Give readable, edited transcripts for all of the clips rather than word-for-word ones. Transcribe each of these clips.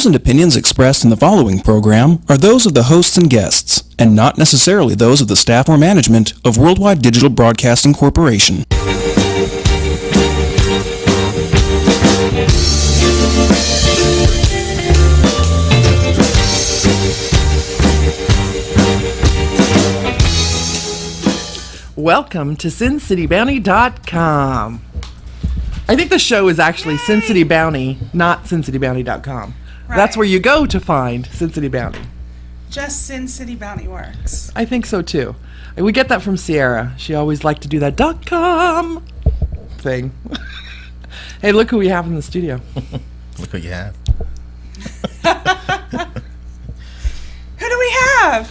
views and opinions expressed in the following program are those of the hosts and guests, and not necessarily those of the staff or management of Worldwide Digital Broadcasting Corporation. Welcome to SinCityBounty.com. I think the show is actually Sin City Bounty, not SinCityBounty.com. Right. That's where you go to find Sin City Bounty. Just Sin City Bounty works. I think so too. We get that from Sierra. She always liked to do that .com thing. Hey, look who we have in the studio. Look what you have. Who do we have?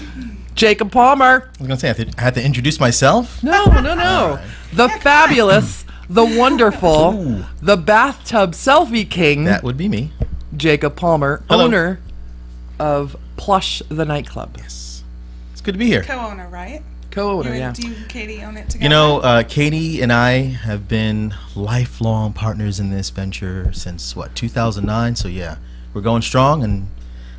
Jacob Palmer. I was going to say, I have to introduce myself? No. Right. The fabulous, the wonderful, Ooh. the bathtub selfie king, That would be me. Jacob Palmer, Hello. owner of Plush the nightclub. Yes. It's good to be here. Co-owner, right? Co-owner, You yeah. and, do you and Katie own it together? You know, Katie and I have been lifelong partners in this venture since, 2009? So, yeah, we're going strong, and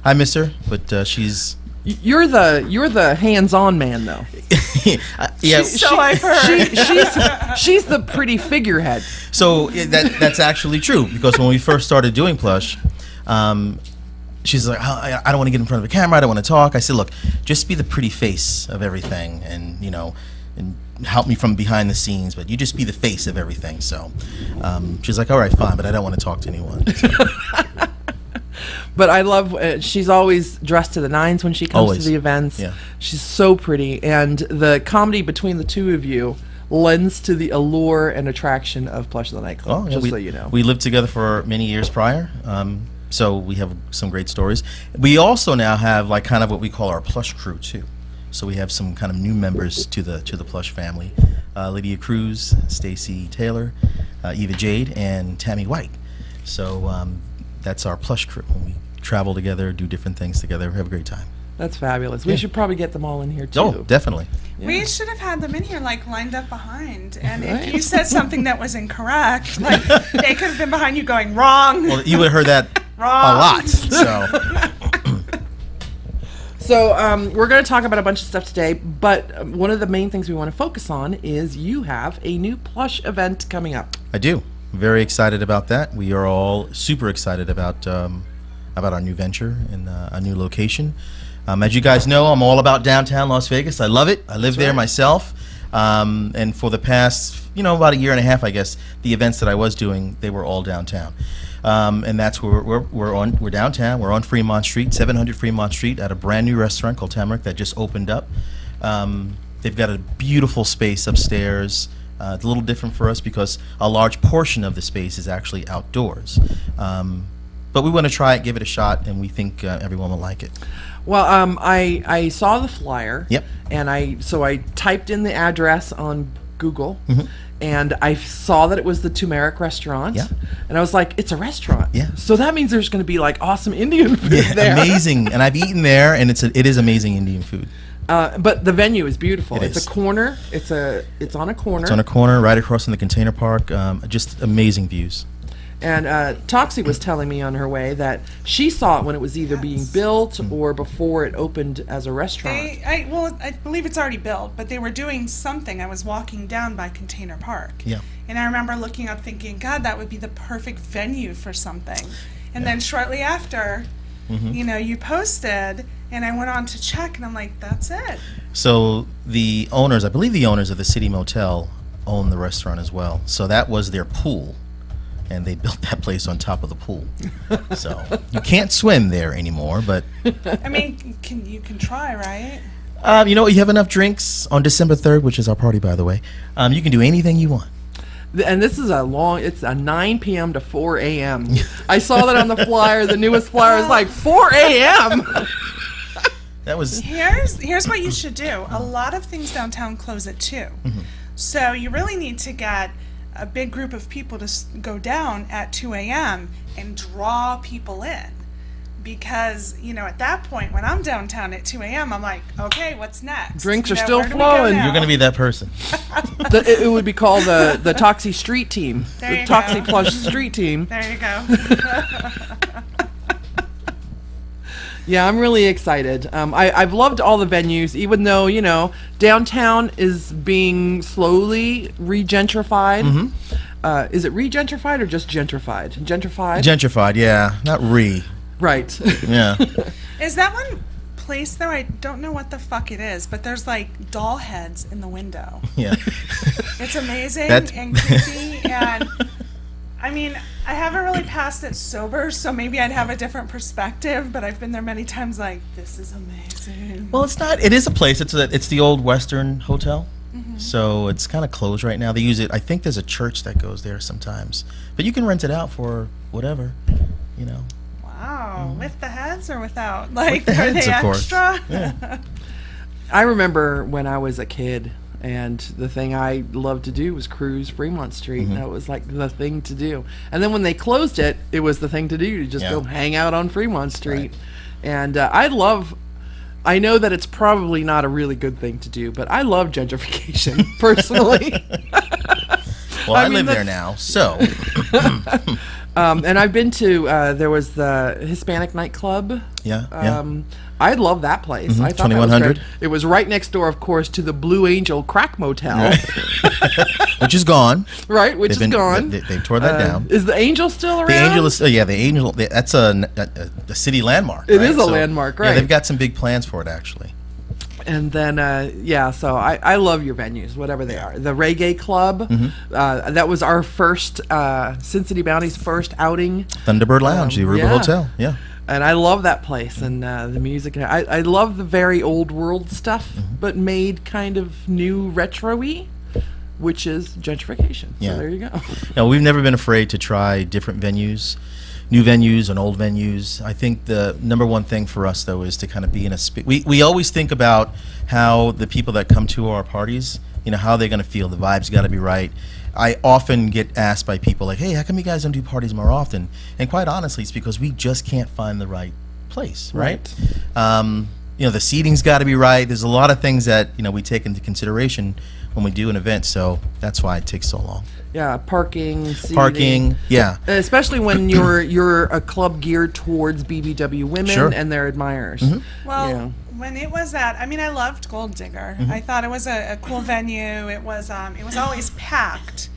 I miss her, but she's... You're the hands-on man, though. Yeah. So I've heard. She's the pretty figurehead. So that's actually true, because when we first started doing Plush, she's like, I don't want to get in front of a camera, I don't want to talk. I said, look, just be the pretty face of everything, and and help me from behind the scenes, but you just be the face of everything. So she's like, all right, fine, but I don't want to talk to anyone. So. But I love, she's always dressed to the nines when she comes Always. to the events. Yeah. She's so pretty, and the comedy between the two of you lends to the allure and attraction of Plush the nightclub, Yeah, so you know. We lived together for many years prior, so we have some great stories. We also now have like kind of what we call our Plush crew too. So we have some kind of new members to the Plush family: Lydia Cruz, Stacy Taylor, Eva Jade, and Tammy White. So that's our Plush crew. We travel together, do different things together, have a great time. That's fabulous. We Yeah. should probably get them all in here too. Oh, definitely. Yeah. We should have had them in here, like, lined up behind. And Right. if you said something that was incorrect, like, they could have been behind you going, wrong, Well, you would have heard that wrong. a lot. So So we're going to talk about a bunch of stuff today, but one of the main things we want to focus on is you have a new Plush event coming up. I do. Very excited about that. We are all super excited about our new venture and a new location. As you guys know, I'm all about downtown Las Vegas. I love it. I live there right. myself. And for the past, about a year and a half, I guess, the events that I was doing, they were all downtown. And that's where we're downtown. We're on Fremont Street, 700 Fremont Street, at a brand new restaurant called Tamarick that just opened up. They've got a beautiful space upstairs. It's a little different for us because a large portion of the space is actually outdoors. But we want to try it, give it a shot, and we think everyone will like it. Well, I saw the flyer. Yep. And I typed in the address on Google, Mm-hmm. and I saw that it was the Turmeric restaurant. Yeah. And I was like, it's a restaurant. Yeah. So that means there's going to be like awesome Indian food Yeah, there. amazing. And I've eaten there, and it is amazing Indian food. But the venue is beautiful. It It's is. a corner. It's on a corner. It's on a corner right across from the container park. Just amazing views. And Toxie was telling me on her way that she saw it when it was either being built or before it opened as a restaurant. I believe it's already built, but they were doing something. I was walking down by Container Park. Yeah. And I remember looking up thinking, God, that would be the perfect venue for something. And then shortly after, you posted, and I went on to check, and I'm like, that's it. So the owners, I believe the owners of the City Motel own the restaurant as well. So that was their pool, and they built that place on top of the pool. So you can't swim there anymore, but I mean, you can try, right? you have enough drinks on December 3rd, which is our party, by the way. You can do anything you want. And this is it's a 9 p.m. to 4 a.m. I saw that on the flyer. The newest flyer is like 4 a.m. That was Here's what you should do. A lot of things downtown close at 2. So you really need to get a big group of people to go down at 2 a.m. and draw people in. Because, at that point, when I'm downtown at 2 a.m., I'm like, okay, what's next? Drinks are still where do we go flowing. now? You're going to be that person. It would be called the Toxie Street Team. There The you Toxie go. Plush Street Team. There you go. Yeah, I'm really excited. I've loved all the venues, even though, downtown is being slowly re-gentrified. Is it re-gentrified or just gentrified? Gentrified? Gentrified, yeah. Not re. Right. Yeah. Is that one place though? I don't know what the fuck it is, but there's like doll heads in the window. Yeah. It's amazing That's- and creepy, and I mean, I haven't really passed it sober, so maybe I'd have a different perspective, but I've been there many times like, this is amazing. Well, it's not. It is a place. It's the old Western Hotel. So it's kind of closed right now. They use it. I think there's a church that goes there sometimes. But you can rent it out for whatever, Wow, with the heads or without? Like, the are heads, they of course. extra? Yeah. I remember when I was a kid, and the thing I loved to do was cruise Fremont Street. That was like the thing to do. And then when they closed it, it was the thing to do to just Yeah. go hang out on Fremont Street. And I know that it's probably not a really good thing to do, but I love gentrification personally. Well, I mean, live there that's- now, so And I've been to, there was the Hispanic nightclub. yeah. I love that place. I thought that was 2100. great. It was right next door, of course, to the Blue Angel Crack Motel, Which is gone. right? Which is gone. They tore that down. Is the Angel still around? The Angel is, the Angel. That's a city landmark. It right? is a landmark, Yeah, right. they've got some big plans for it, actually. And then, so I love your venues, whatever they are. The Reggae Club, that was our first, Sin City Bounty's first outing. Thunderbird Lounge, the Aruba yeah. Hotel. Yeah. And I love that place and the music. I love the very old world stuff, but made kind of new retro-y, which is gentrification. Yeah. So there you go. No, we've never been afraid to try different venues, new venues and old venues. I think the number one thing for us, though, is to kind of be in a space. We always think about how the people that come to our parties, how they're going to feel. The vibe's got to be right. I often get asked by people like, hey, how come you guys don't do parties more often? And quite honestly, it's because we just can't find the right place, right? The seating's got to be right. There's a lot of things that, we take into consideration when we do an event, so that's why it takes so long. Yeah, parking, seating. Parking, yeah. Especially when you're a club geared towards BBW women Sure. and their admirers. Well, when it was at, I loved Gold Digger. I thought it was a cool venue. It was always packed,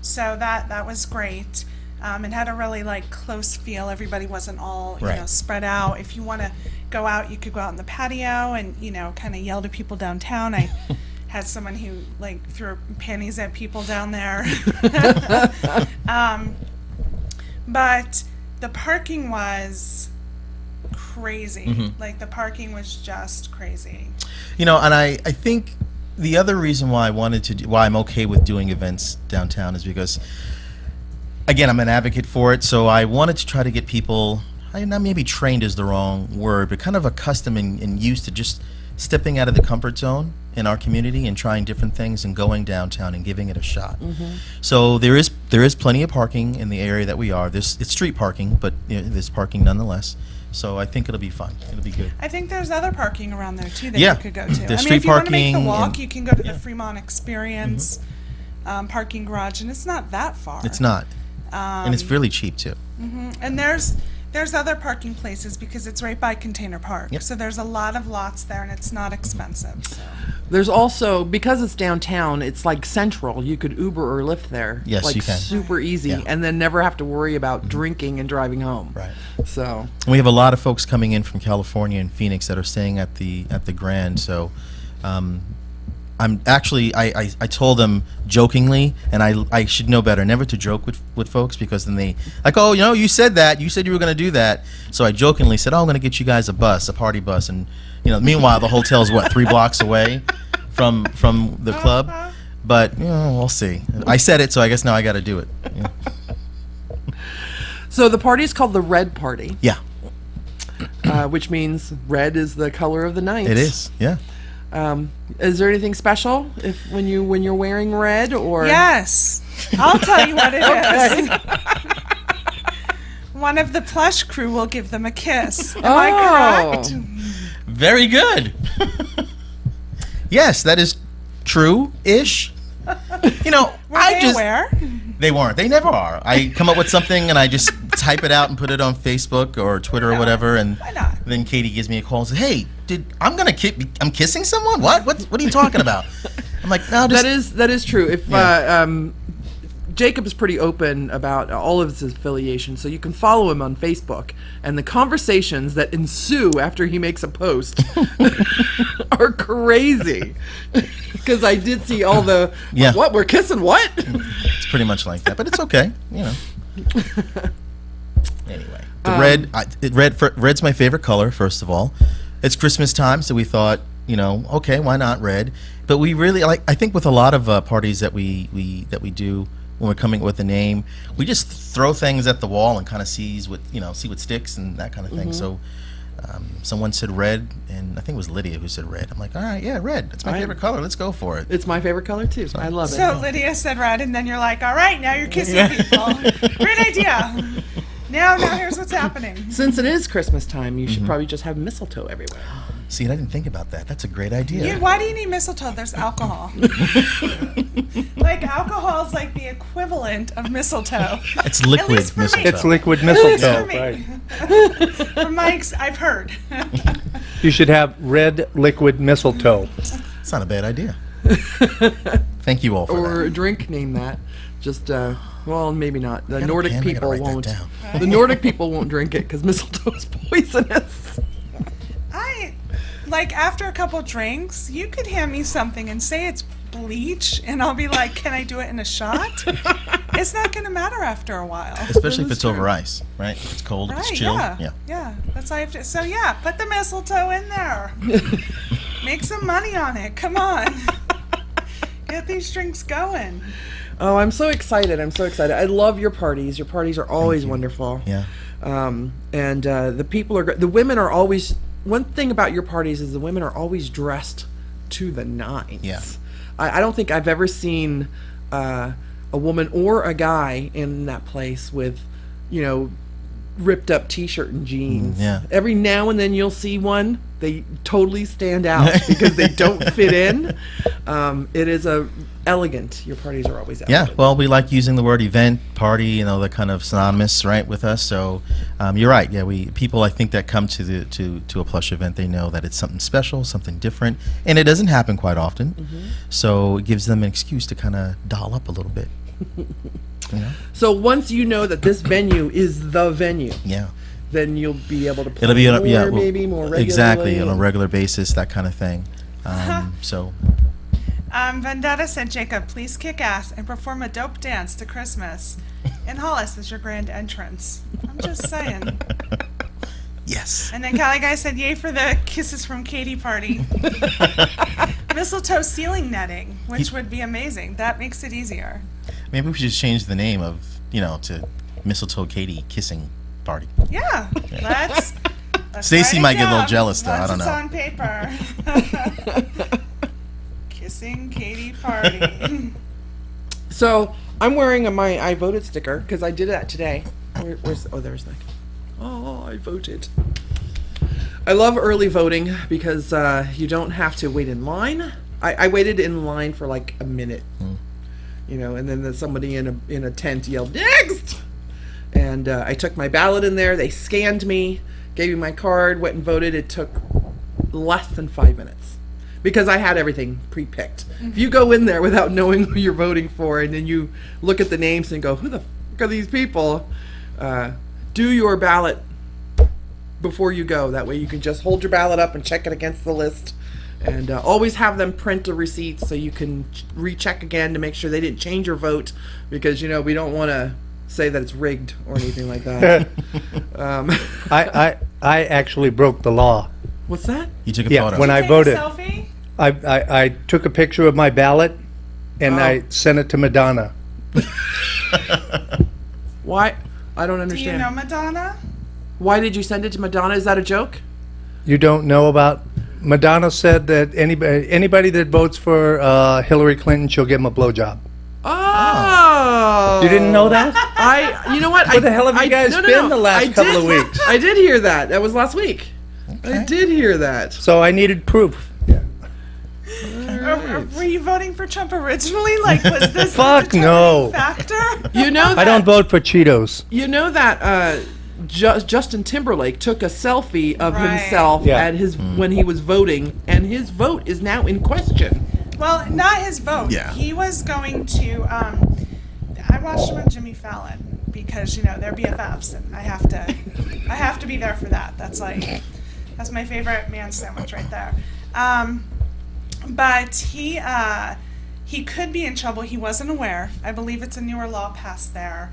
so that was great. It had a really close feel. Everybody wasn't all Right. spread out. If you want to go out, you could go out in the patio and kind of yell to people downtown. I had someone who threw panties at people down there. But the parking was crazy. The parking was just crazy. And I think the other reason why why I'm okay with doing events downtown is because, again, I'm an advocate for it. So I wanted to try to get people, not maybe trained is the wrong word, but kind of accustomed and used to just stepping out of the comfort zone in our community and trying different things and going downtown and giving it a shot. So there is plenty of parking in the area that we are. It's street parking, but there's parking nonetheless. So I think it'll be fun. It'll be good. I think there's other parking around there too that Yeah. you could go to. There's if street you want to make the parking walk, and- you can go to the Fremont Experience parking garage, and it's not that far. It's not. And it's really cheap too. And there's other parking places because it's right by Container Park. Yep. So there's a lot of lots there, and it's not expensive. So. There's also, because it's downtown, it's central. You could Uber or Lyft there. Yes, you can. Super easy, Yeah. and then never have to worry about drinking and driving home. Right. So, We have a lot of folks coming in from California and Phoenix that are staying at the Grand. So, I'm actually I told them jokingly, and I should know better, never to joke with folks because then they oh you said that you said you were going to do that. So I jokingly said, I'm going to get you guys a party bus, and meanwhile the hotel's 3 blocks away from the club, but we'll see. I said it, so I guess now I got to do it. Yeah. so the party is called the Red Party, Yeah, which means red is the color of the night. it is. Yeah. Is there anything special when you're wearing red or? Yes, I'll tell you what it is. One of the plush crew will give them a kiss. Am I correct? Very good. Yes, that is true-ish. Were I they just aware? They weren't. They never are. I come up with something and I just type it out and put it on Facebook or Twitter or whatever, and Why not? then Katie gives me a call and says, "Hey, I'm kissing someone? What are you talking about?" I'm like, "No, just That is true. If Jacob is pretty open about all of his affiliations, so you can follow him on Facebook, and the conversations that ensue after he makes a post are crazy. Because I did see all the what we're kissing what. It's pretty much like that, but it's okay, you know. Anyway, the red's my favorite color. First of all, it's Christmas time, so we thought, you know, okay, why not red? But we really like. I think with a lot of parties that we do when we're coming up with a name, we just throw things at the wall and kind of see what sticks and that kind of thing. So someone said red, and I think it was Lydia who said red. I'm like, all right, yeah, red. It's my favorite color. Let's go for it. It's my favorite color too. I love it. So Lydia said red, and then you're like, all right, now you're kissing people. Great idea. Now here's what's happening. Since it is Christmas time, you should probably just have mistletoe everywhere. See, I didn't think about that. That's a great idea. Why do you need mistletoe? There's alcohol. Like, alcohol is like the equivalent of mistletoe. It's liquid least for me. mistletoe. It's liquid mistletoe, For me. right. From Mike's, I've heard. You should have red liquid mistletoe. It's not a bad idea. Thank you all for Or a that. drink, name that. Just, well, maybe not. The got a Nordic pen? I gotta people write that won't. down. The Nordic people won't drink it because mistletoe is poisonous. Like, after a couple drinks, you could hand me something and say it's bleach, and I'll be like, can I do it in a shot? It's not going to matter after a while. Especially if it's over ice, right? If it's cold, if Right, it's chilled. yeah. That's all I have to. So yeah, put the mistletoe in there. Make some money on it. Come on, get these drinks going. Oh, I'm so excited. I love your parties. Your parties are always wonderful. Yeah. And the people are great. The women are always, one thing about your parties is the women are always dressed to the nines. Yeah. I don't think I've ever seen a woman or a guy in that place with, ripped up t-shirt and jeans. Yeah. Every now and then you'll see one. They totally stand out because they don't fit in. It is elegant. Your parties are always elegant. Yeah, well, we like using the word event, party, they're kind of synonymous, right, with us. So you're right. Yeah, people I think that come to a plush event, they know that it's something special, something different, and it doesn't happen quite often. So it gives them an excuse to kind of doll up a little bit. So once you know that this venue is the venue, Yeah. then you'll be able to play It'll be more, well, maybe more regularly. exactly on a regular basis, that kind of thing. So Vendetta said, Jacob, please kick ass and perform a dope dance to Christmas. In Hollis is your grand entrance. I'm just saying. yes. And then Cali Guy said, yay for the kisses from Katie party. Mistletoe ceiling netting, which would be amazing. That makes it easier. Maybe we should change the name of to Mistletoe Katie Kissing Party. Yeah, let's Stacy write it might get a little down jealous, though. I once don't know. It's on paper. Kissing Katie party. So I'm wearing my I voted sticker because I did that today. There's that. Oh, I voted. I love early voting because you don't have to wait in line. I waited in line for like a minute, and then somebody in a tent yelled next, and I took my ballot in there. They scanned me, gave me my card, went and voted. It took less than 5 minutes because I had everything pre-picked. If you go in there without knowing who you're voting for, and then you look at the names and go, "Who the fuck are these people?" Do your ballot before you go. That way you can just hold your ballot up and check it against the list. And always have them print a receipt so you can recheck again to make sure they didn't change your vote, because we don't want to say that it's rigged or anything like that. I actually broke the law. What's that? You took a Yeah, photo. when I Take voted, a selfie? I took a picture of my ballot and I sent it to Madonna. Why? I don't Do you understand. know Madonna? Why did you send it to Madonna? Is that a joke? You don't know about Madonna said that anybody that votes for Hillary Clinton, she'll give him a blowjob. Oh. You didn't know that? You know what? Where the hell have you guys been the last couple of weeks? I did hear that. That was last week. I did hear that. So I needed proof. Or were you voting for Trump originally? Like, was this Fuck the no. determining factor? You know that, I don't vote for Cheetos. You know that Justin Timberlake took a selfie of Right. himself Yeah. at his when he was voting, and his vote is now in question. Well, not his vote. Yeah. He was going to. I watched him on Jimmy Fallon because they're BFFs, and I have to be there for that. That's my favorite man sandwich right there. But he could be in trouble. He wasn't aware. I believe it's a newer law passed there,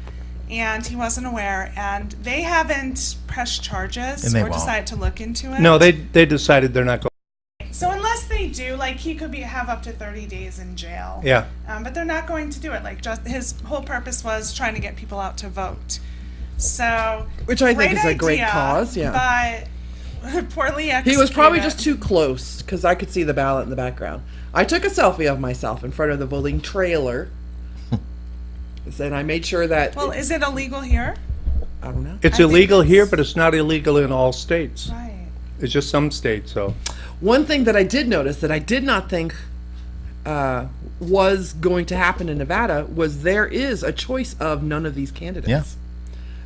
and he wasn't aware. And they haven't pressed charges And they or won't. decided to look into it. No, they decided they're not going. So unless they do, he could have up to 30 days in jail. Yeah. But they're not going to do it. Just his whole purpose was trying to get people out to vote. So Which I think is a great idea, cause, yeah. But poorly executed. He was probably just too close because I could see the ballot in the background. I took a selfie of myself in front of the voting trailer, and I made sure that Well, is it illegal here? I don't know. It's I think illegal it's- here, but it's not illegal in all states. Right. It's just some states. So One thing that I did notice that I did not think was going to happen in Nevada was there is a choice of none of these candidates. Yeah.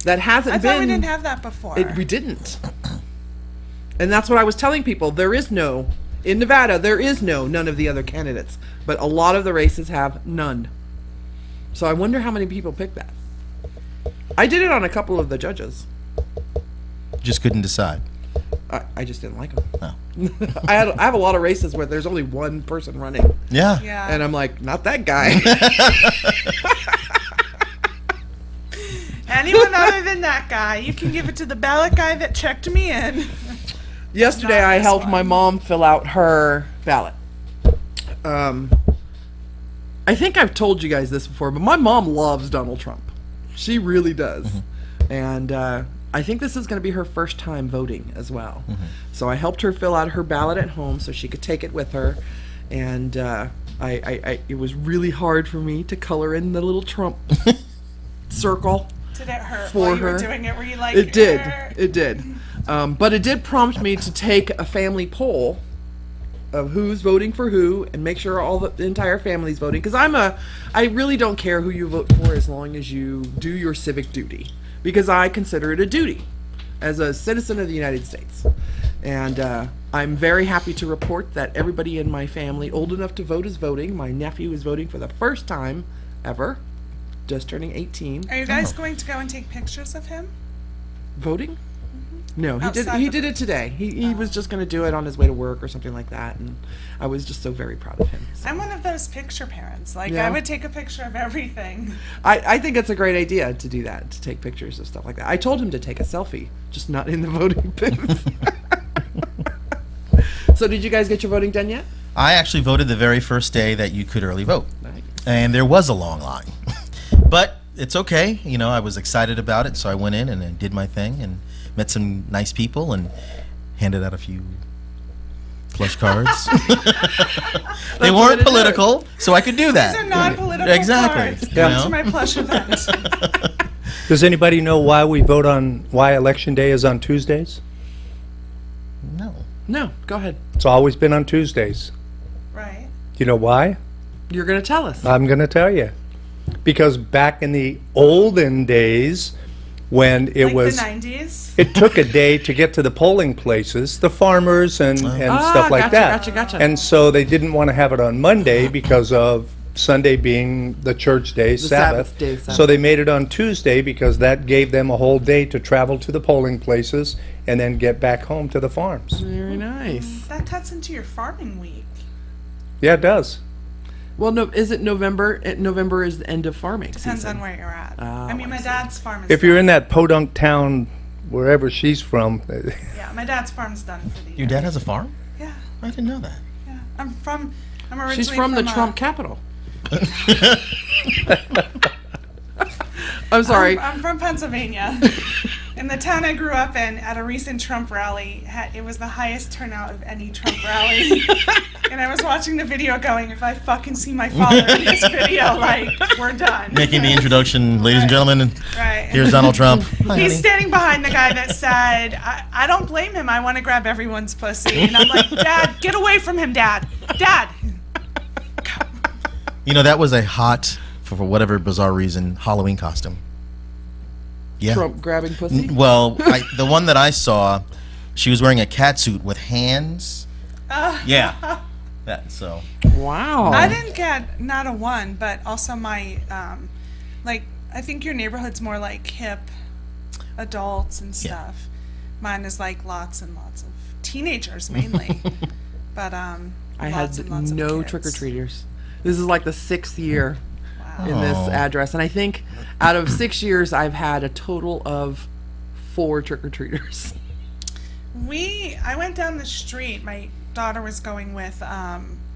That hasn't I been. thought we didn't have that before. We didn't. And that's what I was telling people. There is no, in Nevada, there is none of the other candidates. But a lot of the races have none. So I wonder how many people picked that. I did it on a couple of the judges. Just couldn't decide. I just didn't like them. Oh. I have a lot of races where there's only one person running. Yeah. Yeah. And I'm like, not that guy. Anyone other than that guy, you can give it to the ballot guy that checked me in. Yesterday, Not I this helped one. my mom fill out her ballot. I think I've told you guys this before, but my mom loves Donald Trump. She really does. And I think this is going to be her first time voting as well. So I helped her fill out her ballot at home so she could take it with her. And it was really hard for me to color in the little Trump circle. Did it hurt For while you her. were doing it? Were you like, It did. "Er." It did. But it did prompt me to take a family poll of who's voting for who and make sure the entire family's voting. Because I really don't care who you vote for as long as you do your civic duty. Because I consider it a duty as a citizen of the United States. And I'm very happy to report that everybody in my family old enough to vote is voting. My nephew is voting for the first time ever, just turning 18. Are you guys going to go and take pictures of him? Voting? No, Outside he the- did it today. He was just going to do it on his way to work or something like that, and I was just so very proud of him. So I'm one of those picture parents. Yeah. I would take a picture of everything. I think it's a great idea to do that, to take pictures of stuff like that. I told him to take a selfie, just not in the voting booth. So did you guys get your voting done yet? I actually voted the very first day that you could early vote. Nice. And there was a long line. But it's okay. I was excited about it, so I went in and I did my thing and met some nice people and handed out a few plush cards. They what weren't it political, so I could do that. These are non-political Exactly. cards. You Come know? to my plush event. does anybody know why why Election Day is on Tuesdays? No. No, go ahead. It's always been on Tuesdays. Right. Do you know why? You're going to tell us. I'm going to tell you. Because back in the olden days, when it Like was, the 90s. it took a day to get to the polling places, the farmers and Ah, stuff like gotcha, that. gotcha. And so they didn't want to have it on Monday because of Sunday being the church day, Sabbath day, Sabbath. So they made it on Tuesday because that gave them a whole day to travel to the polling places and then get back home to the farms. Very nice. That cuts into your farming week. Yeah, it does. Well, no, is it November? November is the end of farming Depends season. on where you're at. Oh, I mean, I my see. dad's farm is If you're done. in that podunk town, wherever she's from, Yeah, my dad's farm's done for the year. Your dad has a farm? Yeah, I didn't know that. yeah. I'm originally She's from the Trump capital. I'm sorry. I'm from Pennsylvania. In the town I grew up in, at a recent Trump rally, it was the highest turnout of any Trump rally. And I was watching the video going, if I fucking see my father in this video, we're done. Making the introduction, ladies and gentlemen, and Right. here's Donald Trump. Hi, He's honey. standing behind the guy that said, I don't blame him. I want to grab everyone's pussy. And I'm like, Dad, get away from him, Dad. Dad. That was a hot, for whatever bizarre reason, Halloween costume. Yeah. Trump grabbing pussy? Well, the one that I saw, she was wearing a cat suit with hands. Yeah. That, so. Wow. I didn't get not a one, but also my, like, I think your neighborhood's more like hip adults and stuff. Mine is like lots and lots of teenagers mainly. But I lots had and lots no of kids. trick-or-treaters. This is like the 6th year Wow. in this Oh. address. And I think out of 6 years, I've had a total of 4 trick-or-treaters. I went down the street. My daughter was going with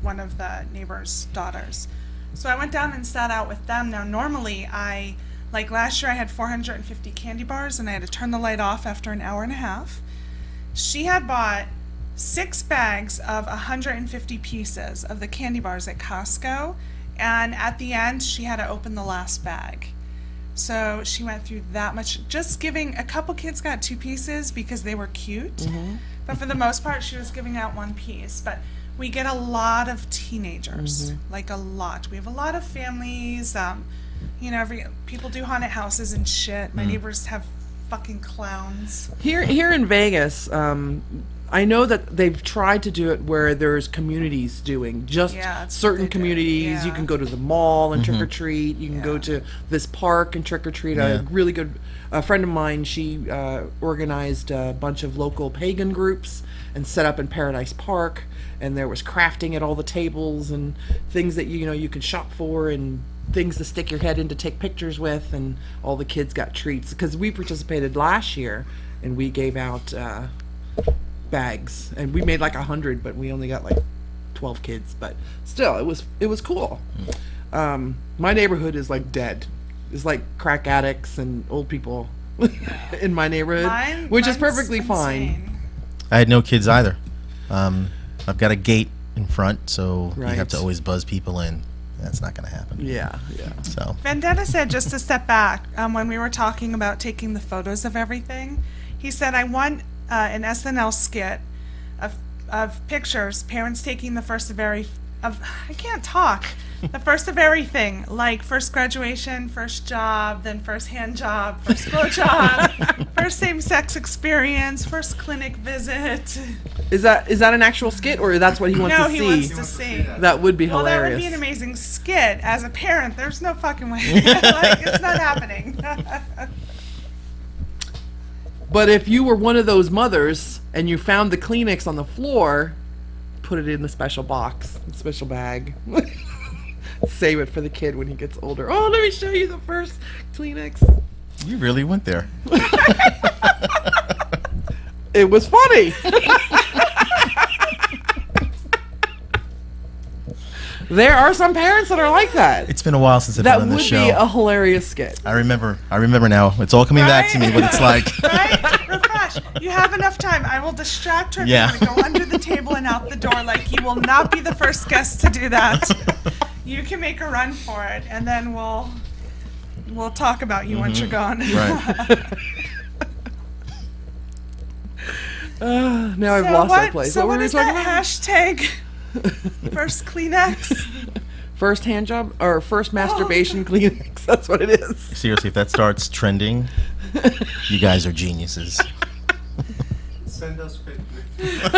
one of the neighbors' daughters. So I went down and sat out with them. Now, normally like last year I had 450 candy bars and I had to turn the light off after an hour and a half. She had bought 6 bags of 150 pieces of the candy bars at Costco. And at the end, she had to open the last bag. So she went through that much, just giving, a couple kids got 2 pieces because they were cute. But for the most part, she was giving out 1 piece. But we get a lot of teenagers, like a lot. We have a lot of families. You know, people do haunted houses and shit. My neighbors have fucking clowns. Here in Vegas, I know that they've tried to do it where there's communities doing just Yeah, that's what certain they do. communities. You Yeah. can go to the mall and trick or treat. You can go to this park and trick or treat. Yeah. A really good friend of mine, she organized a bunch of local pagan groups and set up in Paradise Park. And there was crafting at all the tables and things that you could shop for and things to stick your head in to take pictures with. And all the kids got treats because we participated last year and we gave out bags, and we made like 100, but we only got like 12 kids. But still, it was cool. My neighborhood is like dead. It's like crack addicts and old people in my neighborhood, which is Mine's perfectly fine. insane. I had no kids either. I've got a gate in front, so you have Right. to always buzz people in. That's not going to happen. Yeah. So. Vendetta said, just to step back, when we were talking about taking the photos of everything, he said, I want an SNL skit of pictures, parents taking the first of I can't talk, the first of everything, like first graduation, first job, then first hand job, first blow job, first same-sex experience, first clinic visit. Is that an actual skit, or that's what he wants No, to he see? wants to see. That would be Well, that hilarious. would be an amazing skit. As a parent, there's no fucking way. Like, it's not happening. But if you were one of those mothers and you found the Kleenex on the floor, put it in a special box, a special bag. Save it for the kid when he gets older. Oh, let me show you the first Kleenex. You really went there. It was funny. There are some parents that are like that. It's been a while since I've That been on would this be show. a hilarious skit. I remember now. It's all coming back to me, what it's like. Right? Refresh. You have enough time. I will distract her. Yeah. If you want to go under the table and out the door. Like, you will not be the first guest to do that. You can make a run for it, and then we'll talk about you once you're gone. Right. Now I've lost that place. So what what were we is talking that about? hashtag? First Kleenex. First hand job or first masturbation Kleenex. That's what it is. Seriously, if that starts trending, you guys are geniuses. Send us pictures.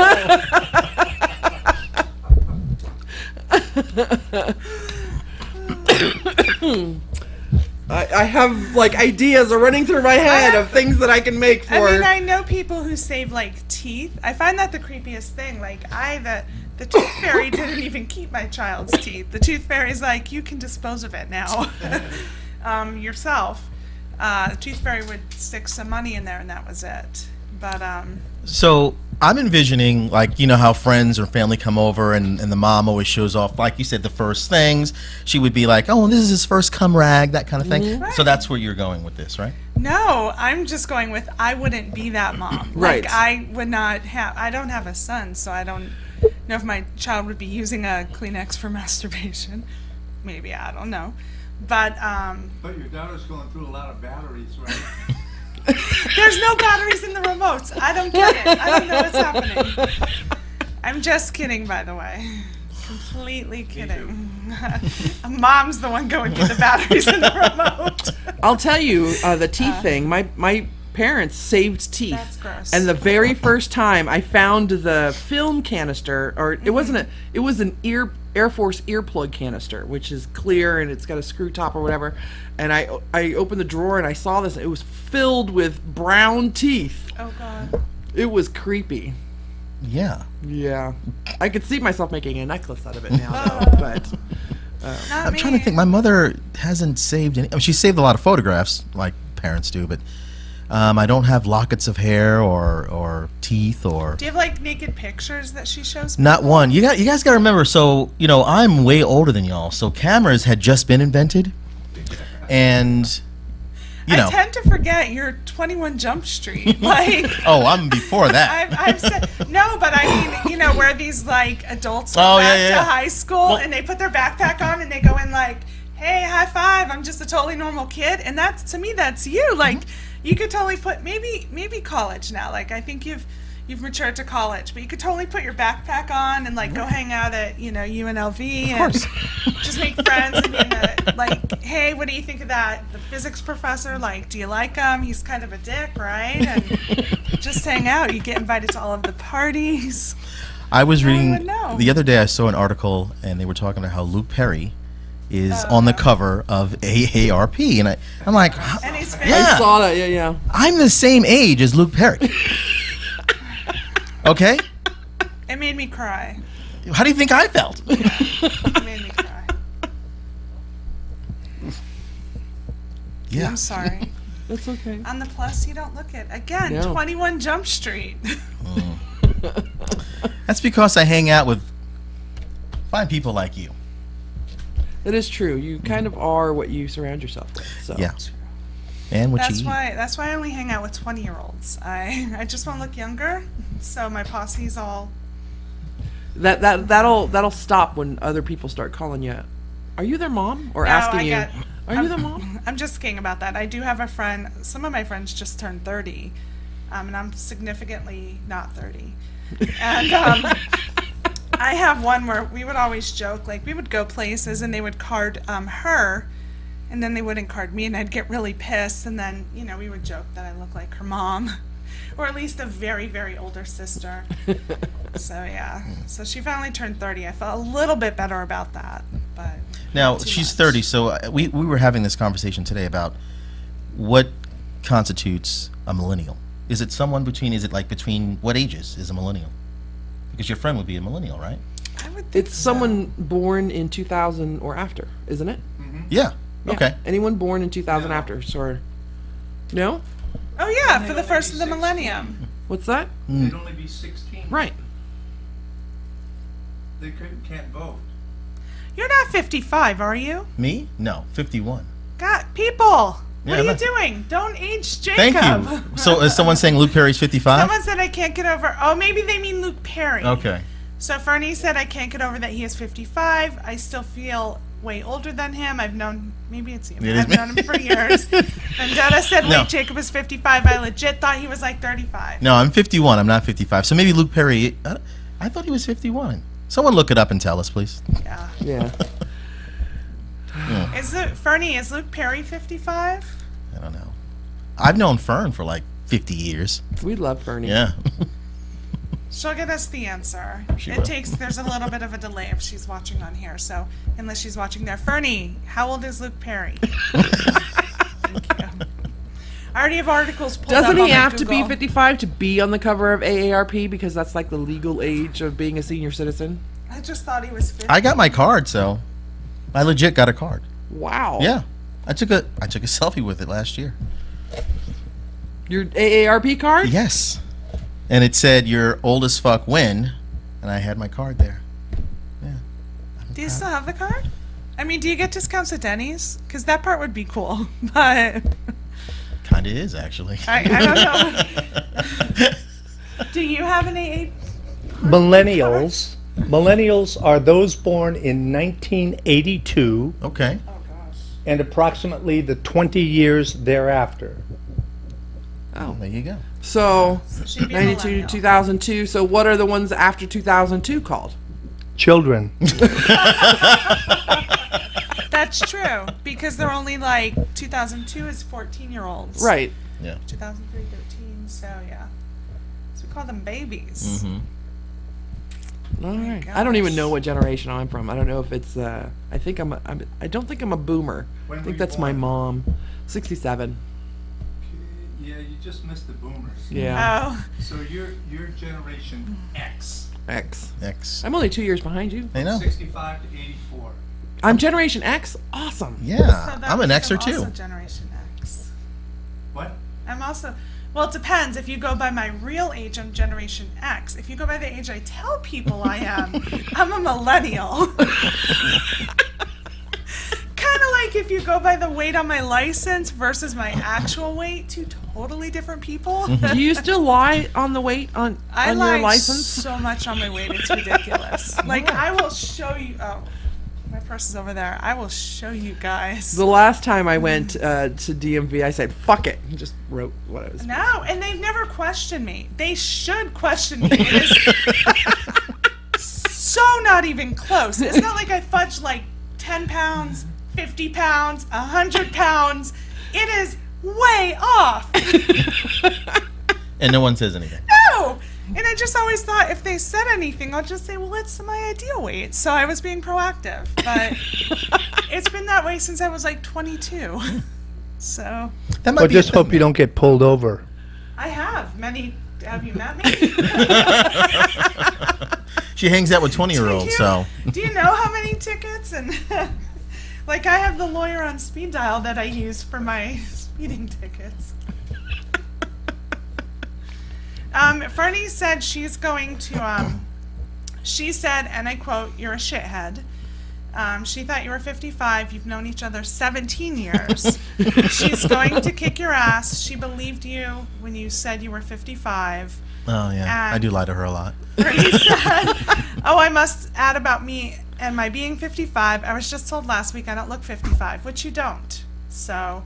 I have like ideas are running through my head of things that I can make for. I mean, I know people who save like teeth. I find that the creepiest thing. Like, the tooth fairy didn't even keep my child's teeth. The tooth fairy's like, you can dispose of it now, yourself. The tooth fairy would stick some money in there, and that was it. But So I'm envisioning, like, you know how friends or family come over and the mom always shows off, like you said, the first things. She would be like, oh, this is his first cum rag, that kind of thing. So that's where you're going with this, right? no, I'm just going with I wouldn't be that mom. Right. Like, I would not have. I don't have a son, so I don't know if my child would be using a Kleenex for masturbation. Maybe, I don't know. But But your daughter's going through a lot of batteries, right? there's no batteries in the remotes. I don't get it. I don't know what's happening. I'm just kidding, by the way. Completely kidding. Mom's the one going through the batteries in the remote. I'll tell you the teeth thing. My parents saved teeth. That's gross. And the very first time I found the film canister, or it wasn't it was an Air Force earplug canister, which is clear and it's got a screw top or whatever. And I opened the drawer and I saw this. It was filled with brown teeth. Oh, God. It was creepy. Yeah. Yeah. I could see myself making a necklace out of it now, though, but Not I'm me. trying to think. My mother hasn't saved any. I mean, she saved a lot of photographs, like parents do, but I don't have lockets of hair or teeth or. Do you have, like, naked pictures that she shows? Not one. You guys got to remember. So I'm way older than y'all. So cameras had just been invented, and I tend to forget you're 21 Jump Street. Like, oh, I'm before that. I've said no, but I mean, where these like adults go Oh, back yeah, to yeah. high school and they put their backpack on and they go in like, "Hey, high five! I'm just a totally normal kid," and that's to me, that's you. Like, you could totally put maybe college now. Like, I think you've matured to college, but you could totally put your backpack on and like go hang out at UNLV and just make friends and like, "Hey, what do you think of that? The physics professor, like, do you like him? He's kind of a dick, right?" And just hang out. You get invited to all of the parties. I was No one reading would know. the other day. I saw an article, and they were talking about how Luke Perry is on the cover of AARP, and I'm like, And he's I Yeah. famous. saw that. Yeah. I'm the same age as Luke Perry. Okay, It made me cry. how do you think I felt? It made me cry. Yeah. I'm sorry. That's okay. On the plus, you don't look it. Again, No. 21 Jump Street. That's because I hang out with fine people like you. It is true. You kind of are what you surround yourself with. So. Yeah. And what That's you eat. why I only hang out with 20-year-olds. I just want to look younger, so my posse's all. That'll stop when other people start calling you. Are you their mom? Or No, asking I you. got- Are you the mom? I'm just kidding about that. I do have a friend. Some of my friends just turned 30, and I'm significantly not 30. And I have one where we would always joke, like we would go places and they would card her, and then they wouldn't card me, and I'd get really pissed. And then we would joke that I look like her mom, or at least a very, very older sister. So yeah. So she finally turned 30. I felt a little bit better about that, but. Now not too she's much. 30, so we were having this conversation today about what constitutes a millennial. Is it between what ages is a millennial? Because your friend would be a millennial, right? I would think It's so. someone born in 2000 or after, isn't it? Yeah. Yeah. Okay. Anyone born in 2000 after, sort. No? Oh yeah, for They'd the only first be of the 16. millennium. What's that? They'd only be 16. Right. They can't vote. You're not 55, are you? Me? No, 51. God, people, Yeah, what are you I'm not- doing? Don't age Jacob. Thank you. So is someone saying Luke Perry's 55? Someone said I can't get over. Oh, maybe they mean Luke Perry. Okay. So Fernie said I can't get over that he is 55. I still feel way older than him. I've known, maybe it's you. It is I've me. known him for years. Vendetta said, No. wait, Jacob is 55. I legit thought he was like 35. No, I'm 51. I'm not 55. So maybe Luke Perry. I thought he was 51. Someone look it up and tell us, please. Yeah. Yeah. Fernie, is Luke Perry 55? I don't know. I've known Fern for like 50 years. We love Fernie. Yeah. She'll get us the answer. She will. There's a little bit of a delay if she's watching on here. So unless she's watching there. Fernie, how old is Luke Perry? Thank you. I already have articles pulled Doesn't up on he my have to be Google. 55 to be on the cover of AARP because that's like the legal age of being a senior citizen? I just thought he was 50. I got my card, so I legit got a card. Wow. Yeah. I took a selfie with it last year. Your AARP card? Yes. And it said you're old as fuck when, and I had my card there. Yeah. Do you still have the card? I mean, do you get discounts at Denny's? Because that part would be cool. But Kinda is actually. I don't know. Do you have an AA? Millennials are those born in 1982 Okay. and approximately the 20 years thereafter. Oh. There you go. So, She'd be a 92 to millennial. 2002. So, what are the ones after 2002 called? Children. That's true, because they're only like 2002 is 14-year-olds. Right. Yeah. 2003, 13. So yeah, so we call them babies. All right. gosh. I don't even know what generation I'm from. I don't know if it's. I think I don't think I'm a boomer. When I were think you that's my born? mom. 67. Yeah, you just missed the boomers. Yeah. Oh, So you're generation X, X. X. I'm only 2 years behind you. I know. 65 to 84. I'm Generation X. Awesome. so Yeah, that I'm an means Xer I'm too. also Generation X. What? I'm also. Well, it depends. If you go by my real age, I'm Generation X. If you go by the age I tell people I am, I'm a millennial. Kind of like if you go by the weight on my license versus my actual weight, two totally different people. Do you still lie on the weight on I your lie license? so much on my weight, it's ridiculous. Like, I will show you. Oh, my purse is over there. I will show you guys. The last time I went to DMV, I said, fuck it. And just wrote what I was. No, and they've never questioned me. They should question me. It is so not even close. It's not like I fudged like 10 pounds, 50 pounds, 100 pounds. It is way off. And no one says anything. No! And I just always thought if they said anything, I'll just say, well, it's my ideal weight. So I was being proactive. But it's been that way since I was like 22. So That might But be a just hope thing. you don't get pulled over. I have many. Have you met me? She hangs out with 20-year-olds, so. Do you know how many tickets? And like I have the lawyer on speed dial that I use for my speeding tickets. Fernie said she's going to, she said, and I quote, "You're a shithead." She thought you were 55. You've known each other 17 years. She's going to kick your ass. She believed you when you said you were 55. Oh, yeah. I do lie to her a lot. Fernie said, "Oh, I must add about me and my being 55. I was just told last week I don't look 55, which you don't." So,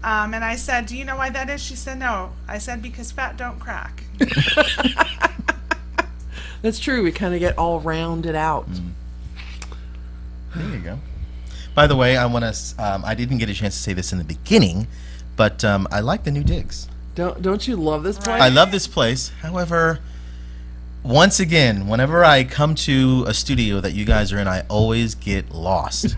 and I said, "Do you know why that is?" She said, "No." I said, "Because fat don't crack." That's true. We kind of get all rounded out. There you go. By the way, I want to. I didn't get a chance to say this in the beginning, but I like the new digs. Don't you love this place? I love this place. However, once again, whenever I come to a studio that you guys are in, I always get lost.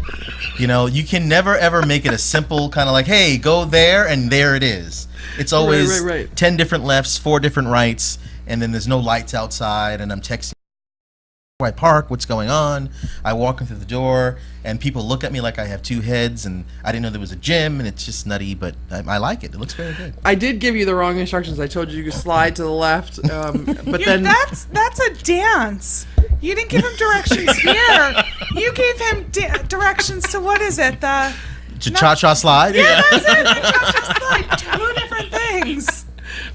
You know, you can never ever make it a simple kind of like, hey, go there and there it is. It's always right. 10 different lefts, 4 different rights, and then there's no lights outside, and I'm texting where I park, what's going on. I walk in through the door, and people look at me like I have 2 heads, and I didn't know there was a gym, and it's just nutty, but I like it. It looks very good. I did give you the wrong instructions. I told you could slide to the left, but then That's a dance. You didn't give him directions here. You gave him directions to what is it? The Cha-cha slide? yeah, that's it. Just like 2 different things.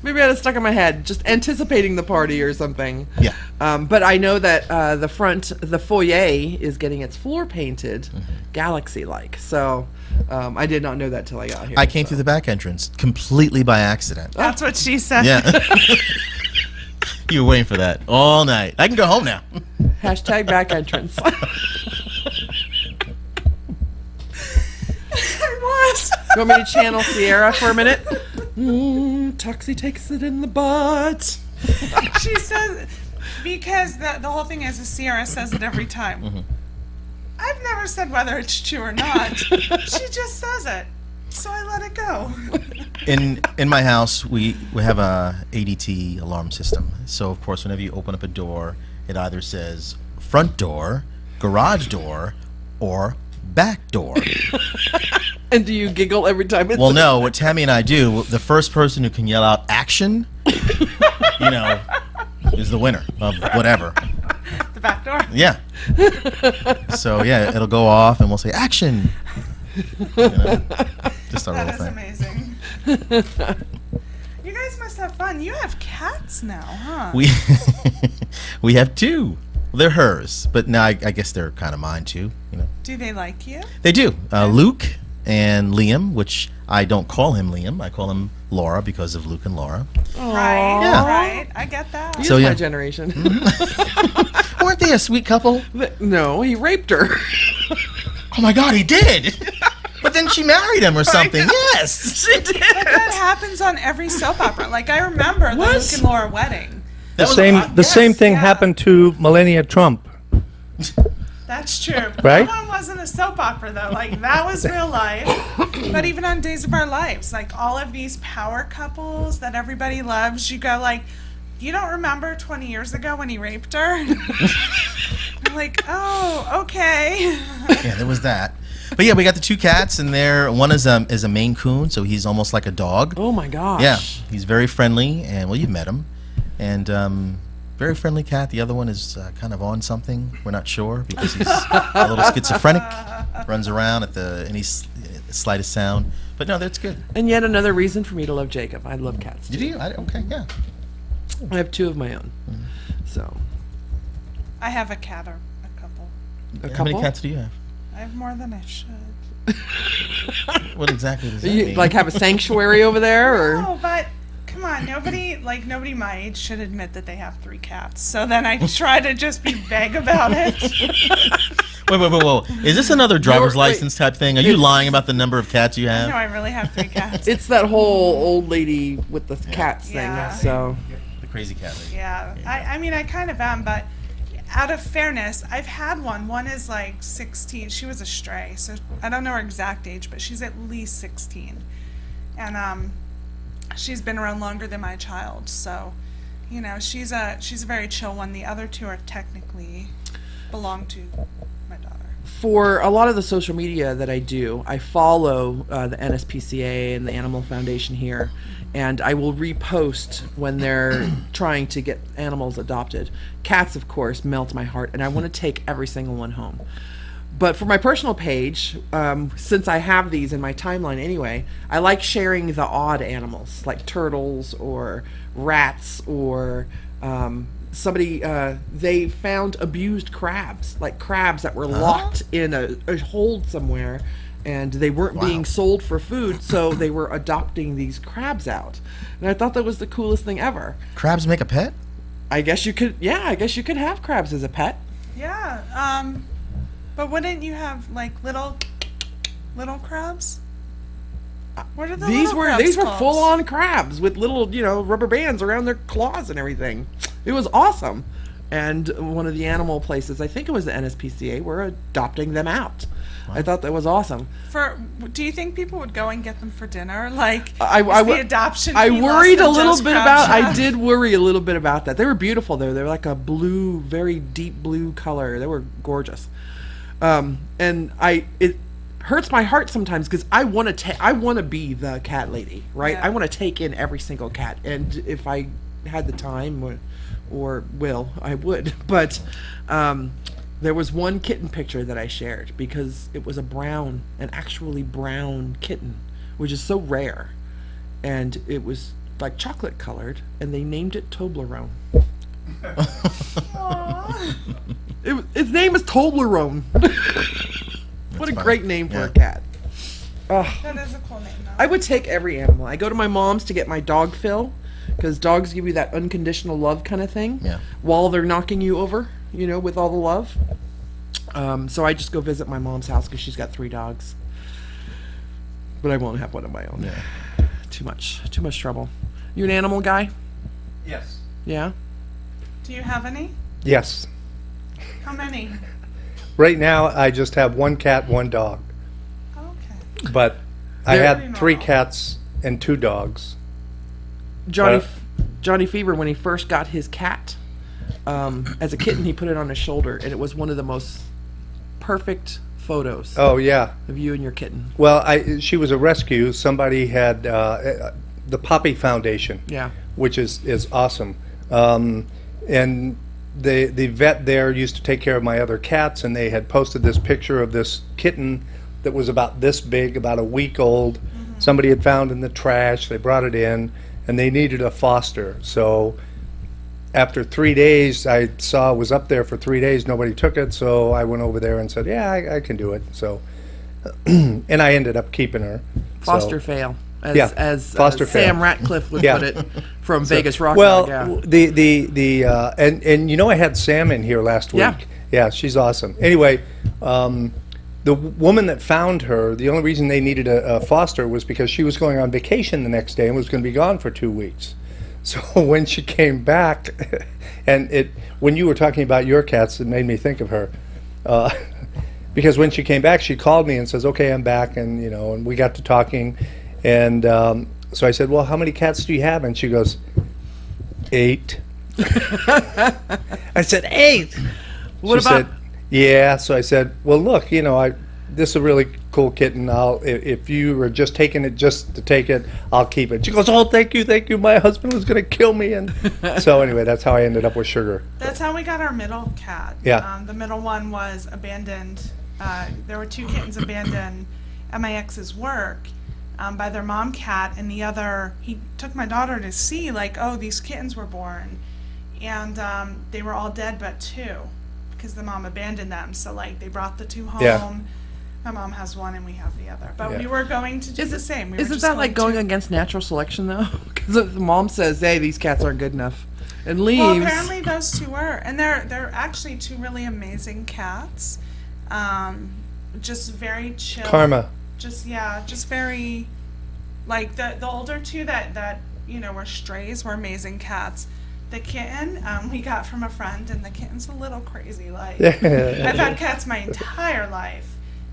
maybe I had it stuck in my head, just anticipating the party or something. Yeah. But I know that the foyer is getting its floor painted galaxy-like. So I did not know that till I got here. I came through the back entrance completely by accident. That's what she said. Yeah. You were waiting for that all night. I can go home now. Hashtag back entrance. I was. You want me to channel Sierra for a minute? Tuxie takes it in the butt. She says, because the whole thing is, Sierra says it every time. I've never said whether it's true or not. She just says it. So I let it go. In my house, we have a ADT alarm system. So of course, whenever you open up a door, it either says front door, garage door, or back door. And do you giggle every time it's Well, no. What Tammy and I do, the first person who can yell out "action," you know, is the winner of whatever. The back door. Yeah. So yeah, it'll go off, and we'll say "action." You know, just our That little is thing. amazing. You guys must have fun. You have cats now, huh? We have 2. They're hers, but now I guess they're kind of mine too. You know, Do they like you? they do. Luke and Liam, which I don't call him Liam, I call him Laura because of Luke and Laura. Right, Yeah. right. I get that. He So, is yeah. my generation. Weren't they a sweet couple? No, he raped her. Oh my God, he did. But then she married him or something. Yes. She did. That happens on every soap opera. Like, I remember the What? Luke and Laura wedding. The same thing yeah. happened to Melania Trump. That's true. Right? That one wasn't a soap opera, though. Like, that was real life. But even on Days of Our Lives, like, all of these power couples that everybody loves, you go, like, you don't remember 20 years ago when he raped her? I'm like, oh, okay. Yeah, there was that. But yeah, we got the 2 cats, and one is a Maine Coon, so he's almost like a dog. Oh my gosh. Yeah, he's very friendly, and well, you've met him, and very friendly cat. The other one is kind of on something. We're not sure because he's a little schizophrenic, runs around at any slightest sound. But no, that's good. And yet another reason for me to love Jacob. I love cats. Did you? Okay, yeah. I have 2 of my own. So, I have a cat or a couple. a How couple. many cats do you have? I have more than I should. What exactly does that You mean? like have a sanctuary over there, or No, but come on, nobody my age should admit that they have 3 cats. So then I try to just be vague about it. Whoa. Is this another driver's Wait. license type thing? Are you lying about the number of cats you No, have? I really have 3 cats. it's that whole old lady with the cats thing. Yeah. So, The crazy cat lady. Yeah, I mean, I kind of am, but out of fairness, I've had one. One is like 16. She was a stray, so I don't know her exact age, but she's at least 16. And she's been around longer than my child, so you know, she's a very chill one. The other 2 are technically belong to my daughter. for a lot of the social media that I do, I follow the NSPCA and the Animal Foundation here, and I will repost when they're trying to get animals adopted. Cats, of course, melt my heart, and I want to take every single one home. But for my personal page, since I have these in my timeline anyway, I like sharing the odd animals, like turtles or rats or somebody, they found abused crabs, like crabs that were locked in a hold somewhere, and they weren't being sold for food, so they were adopting these crabs out. And I thought that was the coolest thing ever. Crabs make a pet? I guess you could have crabs as a pet. Yeah, but wouldn't you have like little crabs? What are the These little were crabs these were called? full on crabs with little, rubber bands around their claws and everything. It was awesome. And one of the animal places, I think it was the NSPCA, were adopting them out. I thought that was awesome. Do you think people would go and get them for dinner? Like, I the adoption I fee less worried a than little just bit crab about. I shack? did worry a little bit about that. They were beautiful though. They were like a blue, very deep blue color. They were gorgeous. And it hurts my heart sometimes because I want to be the cat lady, right? Yeah. I want to take in every single cat, and if I had the time or will, I would. But there was one kitten picture that I shared because it was an actually brown kitten, which is so rare, and it was like chocolate colored, and they named it Toblerone. Its name is Toblerone. What a fun. great name for Yeah. a cat. That is a cool name, though. I would take every animal. I go to my mom's to get my dog fill, because dogs give you that unconditional love kind of thing. Yeah. While they're knocking you over, with all the love. So I just go visit my mom's house because she's got 3 dogs. But I won't have one of my own. Yeah. Too much trouble. You an animal guy? Yes. Yeah. Do you have any? Yes. How many? Right now, I just have 1 cat, 1 dog. Okay. But I They're- had 3 cats and 2 dogs. Johnny Fever, when he first got his cat, as a kitten, he put it on his shoulder, and it was one of the most perfect photos Oh, yeah. of you and your kitten. Well, she was a rescue. Somebody had the Poppy Foundation, Yeah. which is awesome. And the vet there used to take care of my other cats, and they had posted this picture of this kitten that was about this big, about a week old. Somebody had found in the trash. They brought it in, and they needed a foster. So after 3 days, I saw it was up there for 3 days. Nobody took it, so I went over there and said, "Yeah, I can do it." So, and I ended up keeping her. Foster So, fail. as, Yeah, as foster Sam fam. Ratcliffe would Yeah. put it from Vegas Rock Well, Dog. Yeah. and you know I had Sam in here last week. Yeah. Yeah, she's awesome. Anyway, the woman that found her, the only reason they needed a foster was because she was going on vacation the next day and was going to be gone for 2 weeks. So when she came back, and when you were talking about your cats, it made me think of her. Because when she came back, she called me and says, "Okay, I'm back," and and we got to talking, and so I said, "Well, how many cats do you have?" And she goes, 8. I said, 8. What She about? said, yeah. So I said, "Well, look, this is a really cool kitten. If you were just taking it just to take it, I'll keep it." She goes, "Oh, thank you. My husband was going to kill me." And so anyway, that's how I ended up with Sugar. That's how we got our middle cat. Yeah. The middle one was abandoned. There were 2 kittens abandoned at my ex's work by their mom cat, and the other, he took my daughter to see, like, oh, these kittens were born. And they were all dead but 2 because the mom abandoned them. So, like, they brought the 2 home. Yeah. My mom has 1 and we have the other. But Yeah. we were going to do the same. We were Isn't just that like going to- against natural selection though? Because if the mom says, "Hey, these cats aren't good enough," and Well, leaves. apparently those 2 were, and they're actually 2 really amazing cats. Just very chill. Karma. Just very, like the older 2 that were strays were amazing cats. The kitten we got from a friend, and the kitten's a little crazy. Like I've had cats my entire life,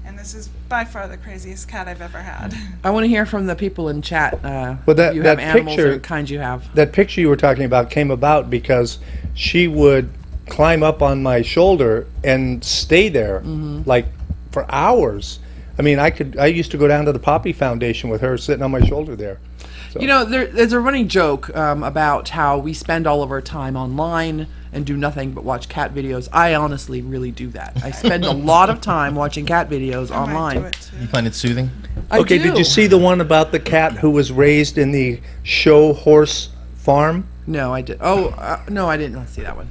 and this is by far the craziest cat I've ever had. I want to hear from the people in chat. Well, that- you that have animals or picture- the kinds you have. That picture you were talking about came about because she would climb up on my shoulder and stay there like for hours. I mean, I used to go down to the Poppy Foundation with her sitting on my shoulder there. So. There's a running joke about how we spend all of our time online and do nothing but watch cat videos. I honestly really do that. I spend a lot of time watching cat videos I might do online. it too. You find it soothing? Okay, did you see the one about the cat who was raised in the show horse farm? No, I did. Oh, no, I did not see that one.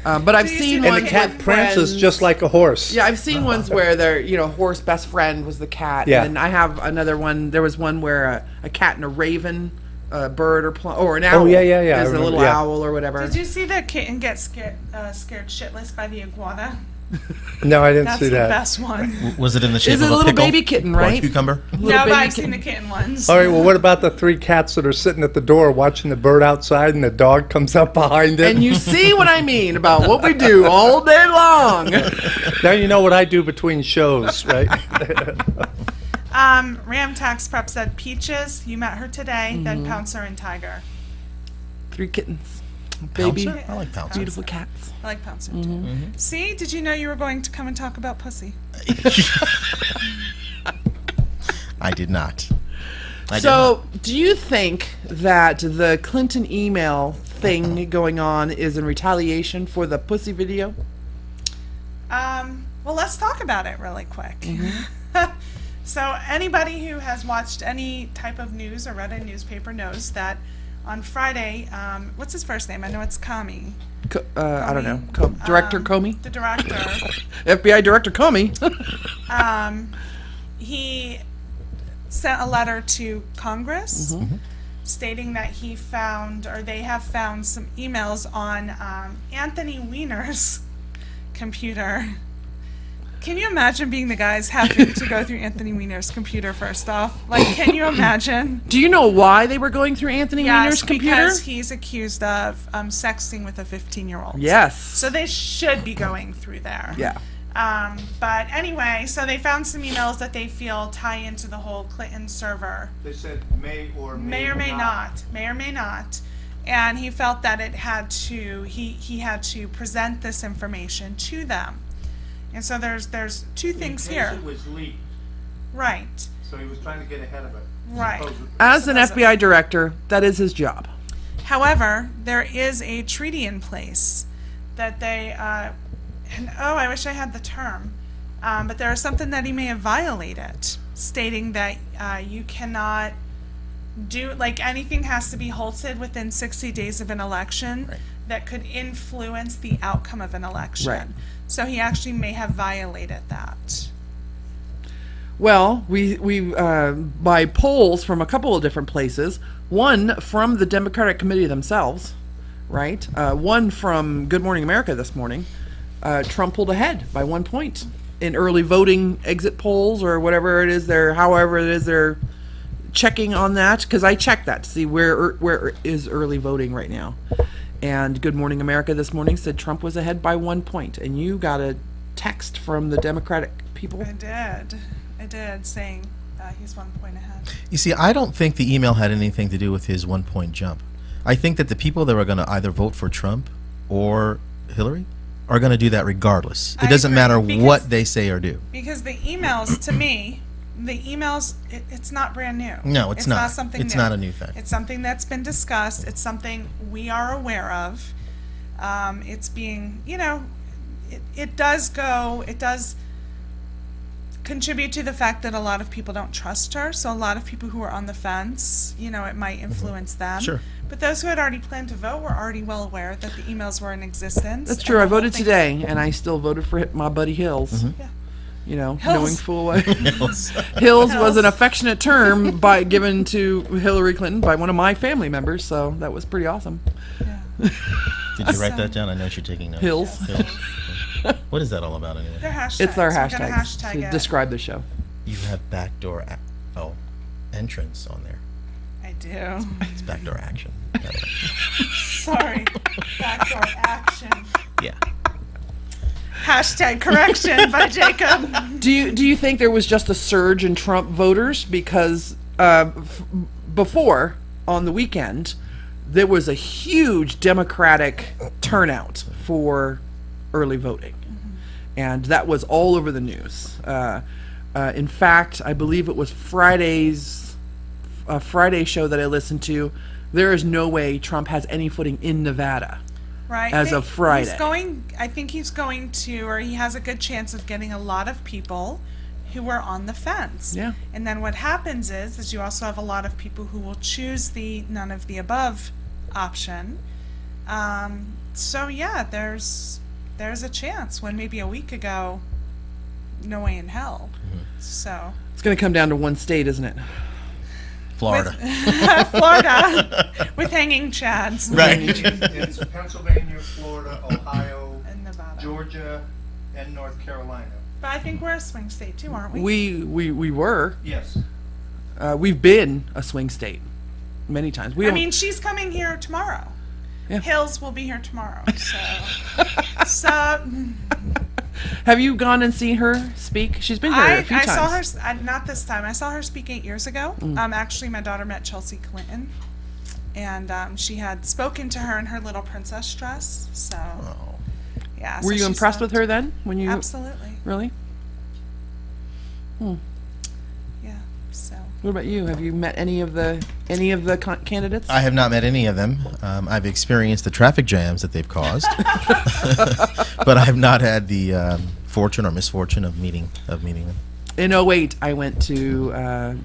But I've So you seen see ones And the cat with prances friends. just like a horse. Yeah, I've seen ones where their horse best friend was the cat. Yeah. And I have another one. There was one where a cat and a raven, a bird or an owl. Oh, yeah. I There's a remember, little yeah. owl or whatever. Did you see the kitten get scared shitless by the iguana? No, I didn't That's see the that. best one. Was it in the shape Is it of a a little pickle baby kitten, or a right? cucumber? Little No, but baby I've seen kitten. the kitten ones. All right, well, what about the 3 cats that are sitting at the door watching the bird outside and the dog comes up behind it? And you see what I mean about what we do all day long. Now you know what I do between shows, right? Ram Tax Prep said Peaches, you met her today, then Pouncer and Tiger. 3 kittens. Baby, Pouncer? I like Pouncer. beautiful cats. I like Pouncer too. See, did you know you were going to come and talk about pussy? I did not. I did So, do you think that the Clinton email thing going on is in retaliation for the pussy video? Well, let's talk about it really quick. So, anybody who has watched any type of news or read a newspaper knows that on Friday, what's his first name? I know it's Comey. I don't know. Comey. Director Comey? The director. FBI Director Comey. He sent a letter to Congress stating that he found, or they have found, some emails on Anthony Weiner's computer. Can you imagine being the guys having to go through Anthony Weiner's computer first off? Like, can you imagine? Do you know why they were going through Anthony Weiner's computer? Because he's accused of sexting with a 15-year-old. Yes. So they should be going through there. Yeah. But anyway, so they found some emails that they feel tie into the whole Clinton server. They said may or may May or may not. And he felt that it had to, he had to present this information to them. And so there's 2 things here. It was leaked, Right. so he was trying to get ahead of it. Right. Supposedly. As an FBI director, that is his job. However, there is a treaty in place that they, and I wish I had the term, but there is something that he may have violated, stating that you cannot do, like, anything has to be halted within 60 days of an election that could influence the outcome of an election. Right. So he actually may have violated that. Well, we by polls from a couple of different places. One from the Democratic Committee themselves, right? One from Good Morning America this morning. Trump pulled ahead by 1 point in early voting exit polls or whatever it is however it is they're checking on that, because I checked that to see where is early voting right now. And Good Morning America this morning said Trump was ahead by 1 point, and you got a text from the Democratic people. I did, saying he's 1 point ahead. You see, I don't think the email had anything to do with his 1 point jump. I think that the people that are going to either vote for Trump or Hillary are going to do that regardless. It I doesn't agree, matter because- what they say or do. Because the emails, to me, it's not brand new. No, it's not. Not something It's new. not a new thing. It's something that's been discussed. It's something we are aware of. It's being, it does contribute to the fact that a lot of people don't trust her. So a lot of people who are on the fence, it might influence them. Sure. But those who had already planned to vote were already well aware that the emails were in existence. That's and true. the I whole voted thing- today, and I still voted for my buddy Hills. Yeah. Knowing Hills. full well. Hills was an affectionate term given to Hillary Clinton by one of my family members, so that was pretty awesome. Yeah. Did you write that down? I know you're taking notes. Hills. What is that all about anyway? They're hashtags. It's our We're gonna hashtags hashtag to it. describe the show. You have backdoor entrance on there. I do. It's backdoor action. by the way. Sorry. Backdoor action. Yeah. Hashtag correction by Jacob. Do you think there was just a surge in Trump voters because before on the weekend there was a huge Democratic turnout for early voting, and that was all over the news. In fact, I believe it was Friday show that I listened to. There is no way Trump has any footing in Nevada. Right. As of Friday. I think he's going to, or he has a good chance of getting a lot of people who are on the fence. Yeah. And then what happens is you also have a lot of people who will choose the none of the above option. So yeah, there's a chance when maybe a week ago, no way in hell. So. It's going to come down to one state, isn't it? Florida. Florida with hanging chads. Right. It's Pennsylvania, Florida, Ohio, And Nevada. Georgia, and North Carolina. But I think we're a swing state too, aren't we? We were. Yes. We've been a swing state many times. We I don't- mean, she's coming here tomorrow. Yeah. Hills will be here tomorrow. So Have you gone and seen her speak? She's been here a few I times. saw her, not this time. I saw her speak 8 years ago. Actually, my daughter met Chelsea Clinton, and she had spoken to her in her little princess dress. So, Oh. yeah. Were so you she impressed with spoke- her then? When you Absolutely. really? Yeah. So. What about you? Have you met any of the candidates? I have not met any of them. I've experienced the traffic jams that they've caused, but I have not had the fortune or misfortune of meeting them. In 2008, I went to a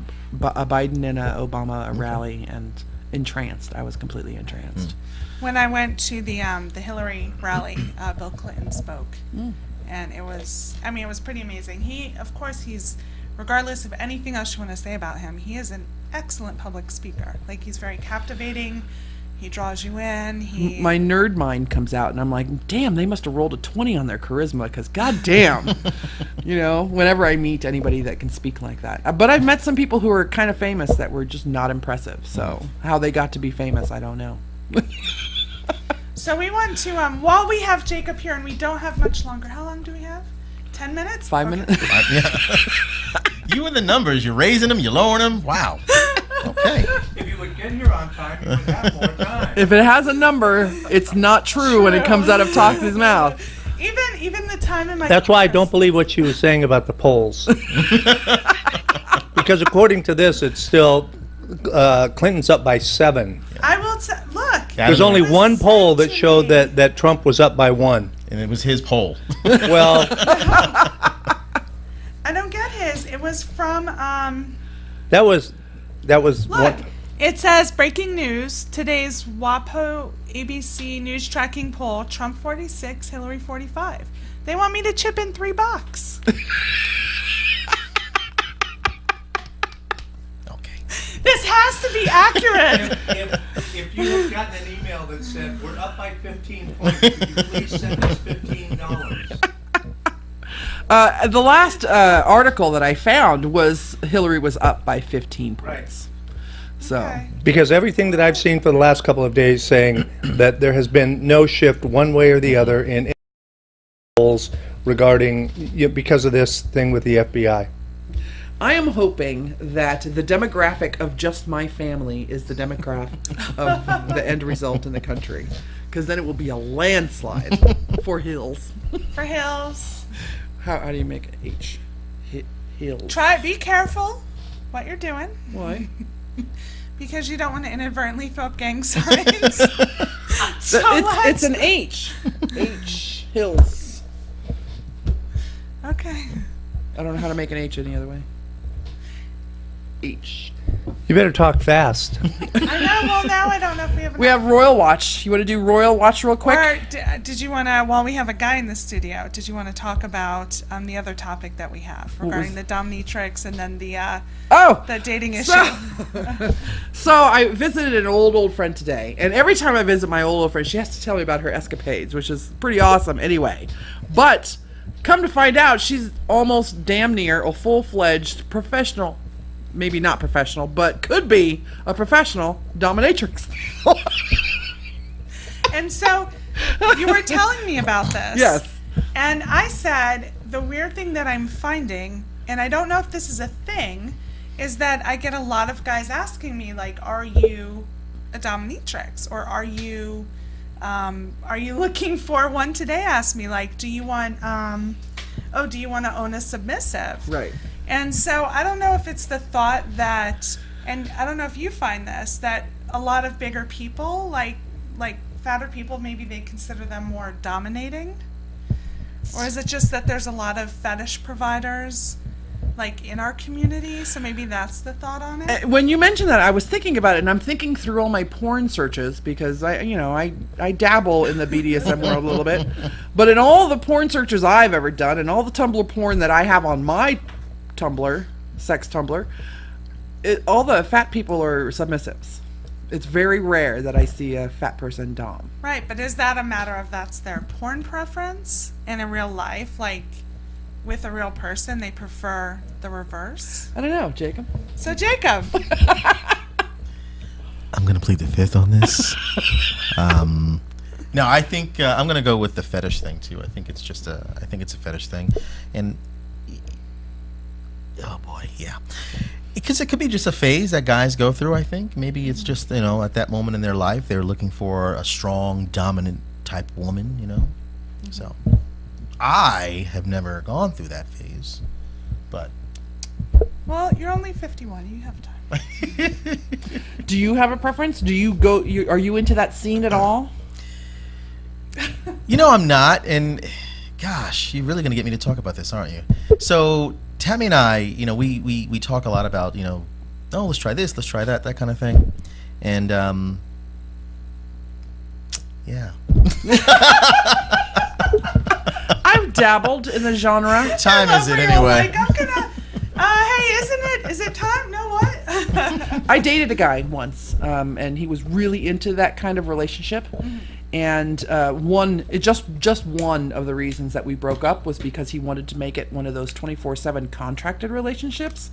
Biden and a Obama rally and entranced. I was completely entranced. When I went to the Hillary rally, Bill Clinton spoke, and it was pretty amazing. He's regardless of anything else you want to say about him, he is an excellent public speaker. Like, he's very captivating. He draws you in. My nerd mind comes out, and I'm like, damn, they must have rolled a 20 on their charisma, because goddamn, whenever I meet anybody that can speak like that. But I've met some people who are kind of famous that were just not impressive. So how they got to be famous, I don't know. So we want to, while we have Jacob here, and we don't have much longer. How long do we have? 10 minutes? 5 Okay. minutes? You and the numbers, you're raising them, you're lowering them. Wow. Okay. If you would get here on time, you would have more time. If it has a number, it's not true when it comes out of Toxie's mouth. Even the time in my That's why I class- don't believe what she was saying about the polls. Because according to this, it's still Clinton's up by 7. I will look. There's only was one poll sent that to showed me. that Trump was up by 1. And it was his poll. Well, I don't get his. It was from that was look. one. It says breaking news. Today's WAPO ABC news tracking poll: Trump 46, Hillary 45. They want me to chip in $3. has to be accurate. If you have gotten an email that said, we're up by 15 points, would you please send us $15? The last article that I found was Hillary was up by 15 points. So, Okay. Because everything that I've seen for the last couple of days saying that there has been no shift one way or the other in polls regarding, because of this thing with the FBI. I am hoping that the demographic of just my family is the demographic of the end result in the country. Because then it will be a landslide for Hills. For Hills. How do you make it H? Hills. Be careful what you're doing. Why? Because you don't want to inadvertently throw up gang signs. So It's an H. H. Hills. Okay. I don't know how to make an H any other way. H. You better talk fast. I know. Well, now I don't know if we have. We have Royal Watch. You want to do Royal Watch real quick? Or did you want to, while we have a guy in the studio, did you want to talk about the other topic that we have regarding the dominatrix and then the dating issue? So I visited an old friend today, and every time I visit my old friend, she has to tell me about her escapades, which is pretty awesome anyway. But come to find out, she's almost damn near a full-fledged professional. Maybe not professional, but could be a professional dominatrix. And so you were telling me about this. Yes. And I said, the weird thing that I'm finding, and I don't know if this is a thing, is that I get a lot of guys asking me, like, are you a dominatrix? Or are you looking for one? Today asked me, like, do you want to own a submissive? Right. And so I don't know if it's the thought that, and I don't know if you find this, that a lot of bigger people, like fatter people, maybe they consider them more dominating? Or is it just that there's a lot of fetish providers, like, in our community? So maybe that's the thought on it? When you mentioned that, I was thinking about it, and I'm thinking through all my porn searches, because I dabble in the BDSM world a little bit. But in all the porn searches I've ever done, and all the Tumblr porn that I have on my Tumblr, sex Tumblr, all the fat people are submissives. It's very rare that I see a fat person dom. Right, but is that a matter of that's their porn preference? And in real life, like, with a real person, they prefer the reverse? I don't know, Jacob. So, Jacob. I'm going to plead the fifth on this. No, I think I'm going to go with the fetish thing too. I think it's a fetish thing, and oh boy, yeah, because it could be just a phase that guys go through. I think maybe it's just at that moment in their life they're looking for a strong, dominant type woman. So I have never gone through that phase, but Well, you're only 51. You have time. Do you have a preference? Do you go? Are you into that scene at all? I'm not, and gosh, you're really going to get me to talk about this, aren't you? So Tammy and I, we talk a lot about, oh, let's try this, let's try that kind of thing, and yeah. I've dabbled in the genre. Time is it Where you're anyway? Like, I'm gonna. Hey, is it time? No, what? I dated a guy once, and he was really into that kind of relationship. And just one of the reasons that we broke up was because he wanted to make it one of those 24/7 contracted relationships.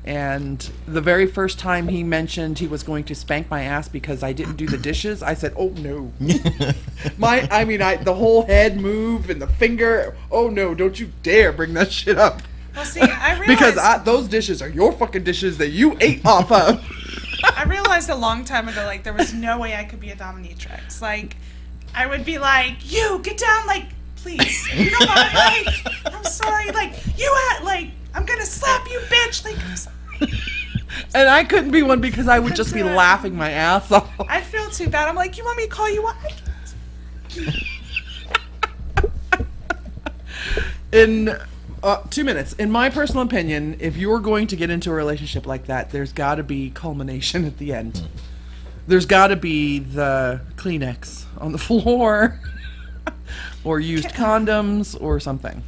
And the very first time he mentioned he was going to spank my ass because I didn't do the dishes, I said, "Oh no!" The whole head move and the finger. Oh no! Don't you dare bring that shit up. Well, see, I realized Because those dishes are your fucking dishes that you ate off of. I realized a long time ago, like, there was no way I could be a dominatrix. Like, I would be like, you, get down, like, please. You know what? Like, I'm sorry. Like, I'm going to slap you, bitch. Like, I'm sorry. And I couldn't be one because I would just be laughing my ass off. I feel too bad. I'm like, you want me to call you up? In 2 minutes, in my personal opinion, if you're going to get into a relationship like that, there's got to be culmination at the end. There's got to be the Kleenex on the floor, or used condoms, or something.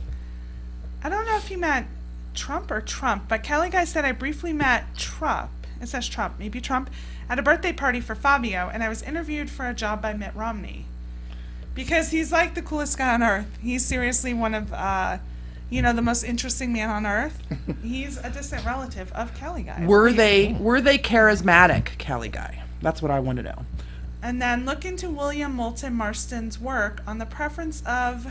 I don't know if you meant Trump or Trump, but Kelly Guy said I briefly met Trump, It says Trump, maybe Trump, at a birthday party for Fabio, and I was interviewed for a job by Mitt Romney. Because he's like the coolest guy on earth. He's seriously one of, the most interesting man on earth. He's a distant relative of Kelly Guy. Were they charismatic, Kelly Guy? That's what I want to know. And then look into William Moulton Marston's work on the preference of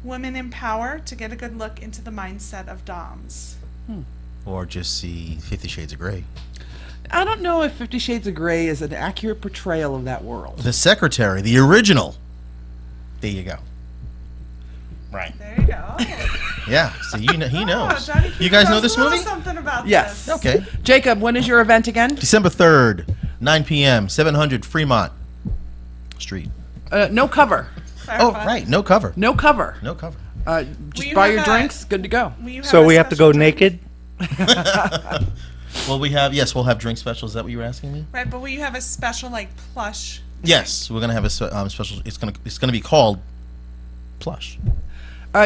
women in power to get a good look into the mindset of doms. Or just see 50 Shades of Grey. I don't know if 50 Shades of Grey is an accurate portrayal of that world. The Secretary, the original. There you go. Right. There you go. Yeah, so he knows. Johnny You guys know knows this a little movie? something about Yes. this. Okay. Jacob, when is your event again? December 3rd, 9 p.m., 700 Fremont Street. No cover. Oh, Clarify. right, no cover. No cover. No cover. Just you buy have your a- drinks. Good to go. Will you have So a we have to special go drink? naked? Well, we'll have drink specials. Is that what you were asking me? Right, but will you have a special, plush? Yes, we're gonna have a special. It's gonna be called Plush.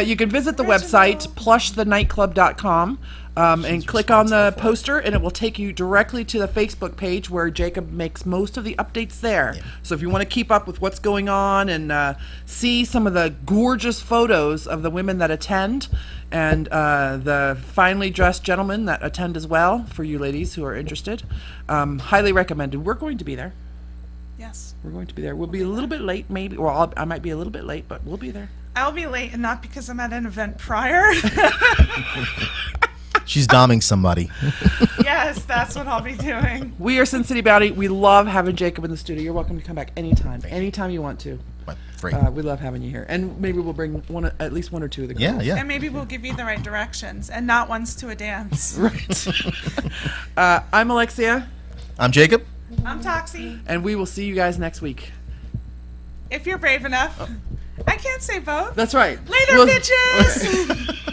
You can visit the website, plushthenightclub.com, and click on the poster, and it will take you directly to the Facebook page where Jacob makes most of the updates there. Yeah. So if you want to keep up with what's going on and see some of the gorgeous photos of the women that attend and the finely dressed gentlemen that attend as well, for you ladies who are interested, highly recommended. We're going to be there. Yes. We're going to be there. We'll be a little bit late, maybe, or I might be a little bit late, but we'll be there. I'll be late, and not because I'm at an event prior. She's doming somebody. Yes, that's what I'll be doing. We are Sin City Bounty. We love having Jacob in the studio. You're welcome to come back anytime you want to. Great. We love having you here, and maybe we'll bring at least one or two of the girls. Yeah, yeah. And maybe we'll give you the right directions, and not once to a dance. Right. I'm Alexia, I'm Jacob. I'm Toxie. and we will see you guys next week. If you're brave enough. I can't say both. That's right. Later, We'll- bitches!